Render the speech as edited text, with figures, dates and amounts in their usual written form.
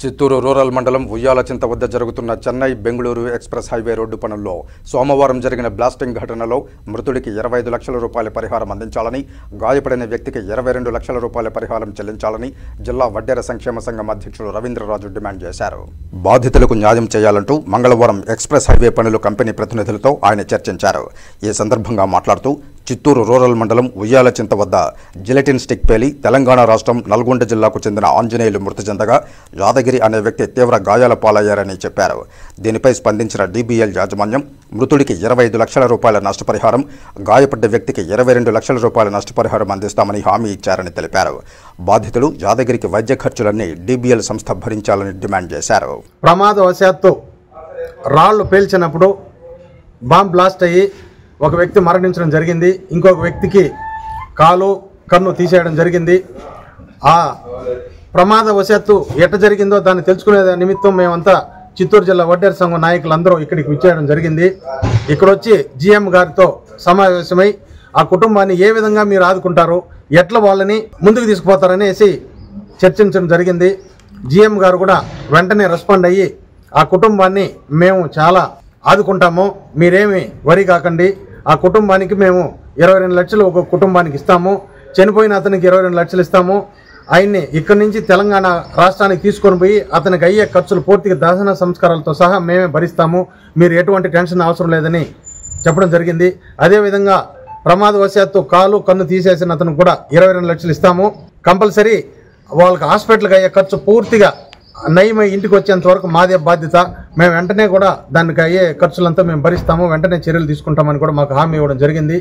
Chittoor rural మండలం ఉయ్యాలచింత వద్ద జరుగుతున్న Chennai Bengaluru express highway road పనుల్లో సోమవారం జరిగిన బ్లాస్టింగ్ ఘటనలో మృతుడికి 25 లక్షల రూపాయల పరిహారం అందించాలని, గాయపడిన వ్యక్తికి 22 లక్షల రూపాయల పరిహారం చెల్లించాలని జిల్లా వడ్డెర సంక్షేమ సంఘం అధ్యక్షులు రవీంద్రరాజు డిమాండ్ చేశారు. బాధితులకు న్యాయం చేయాలంటూ మంగళవారం ఎక్స్ప్రెస్ హైవే పనులు కంపెనీ ప్రతినిధులతో ఆయన చర్చించారు. ఈ సందర్భంగా మాట్లాడుతూ చిత్తూరు రూరల్ మండలం ఉయ్యాలచింత వద్ద జిలెటిన్ స్టిక్ పేలి తెలంగాణ రాష్ట్రం నల్గొండ జిల్లాకు చెందిన ఆంజనేయులు మృతి చెందగా యాదగిరి అనే వ్యక్తి తీవ్ర గాయాల పాలయ్యారని చెప్పారు. దీనిపై స్పందించిన డీబీఎల్ యాజమాన్యం మృతుడికి 25 లక్షల రూపాయల నష్టపరిహారం, గాయపడ్డ వ్యక్తికి 22 లక్షల రూపాయల నష్టపరిహారం అందిస్తామని హామీ ఇచ్చారని తెలిపారు. బాధితులు యాదగిరికి వైద్య ఖర్చులన్నీ డీబీఎల్ సంస్థ భరించాలని డిమాండ్ చేశారు. ప్రమాదవశాత్తు రాళ్లు పేల్చినప్పుడు బాంబ్ బ్లాస్ట్ అయ్యి ఒక వ్యక్తి మరణించడం జరిగింది. ఇంకొక వ్యక్తికి కాలు కన్ను తీసేయడం జరిగింది. ఆ ప్రమాదవశాత్తు ఎట్ట జరిగిందో దాన్ని తెలుసుకునే నిమిత్తం మేమంతా చిత్తూరు జిల్లా వడ్డెర సంఘం నాయకులందరూ ఇక్కడికి విచ్చేయడం జరిగింది. ఇక్కడ వచ్చి జీఎం గారితో సమావేశమై ఆ కుటుంబాన్ని ఏ విధంగా మీరు ఆదుకుంటారు, ఎట్లా వాళ్ళని ముందుకు తీసుకుపోతారనేసి చర్చించడం జరిగింది. జీఎం గారు కూడా వెంటనే రెస్పాండ్ అయ్యి ఆ కుటుంబాన్ని మేము చాలా ఆదుకుంటాము, మీరేమి వరి కాకండి, ఆ కుటుంబానికి మేము 22 లక్షలు ఒక కుటుంబానికి ఇస్తాము, చనిపోయిన అతనికి 22 లక్షలు ఇస్తాము, ఆయన్ని ఇక్కడి నుంచి తెలంగాణ రాష్ట్రానికి తీసుకొని పోయి అతనికి అయ్యే ఖర్చులు పూర్తిగా దహన సంస్కారాలతో సహా మేమే భరిస్తాము, మీరు ఎటువంటి టెన్షన్ అవసరం లేదని చెప్పడం జరిగింది. అదేవిధంగా ప్రమాదవశాత్తు కాలు కన్ను తీసేసిన అతనికి కూడా 22 లక్షలు ఇస్తాము, కంపల్సరీ వాళ్ళకి హాస్పిటల్కి అయ్యే ఖర్చు పూర్తిగా నయమై ఇంటికి వచ్చేంత వరకు మాదే బాధ్యత, మేము వెంటనే కూడా దానికి అయ్యే ఖర్చులంతా మేము భరిస్తాము, వెంటనే చర్యలు తీసుకుంటామని కూడా మాకు హామీ ఇవ్వడం జరిగింది.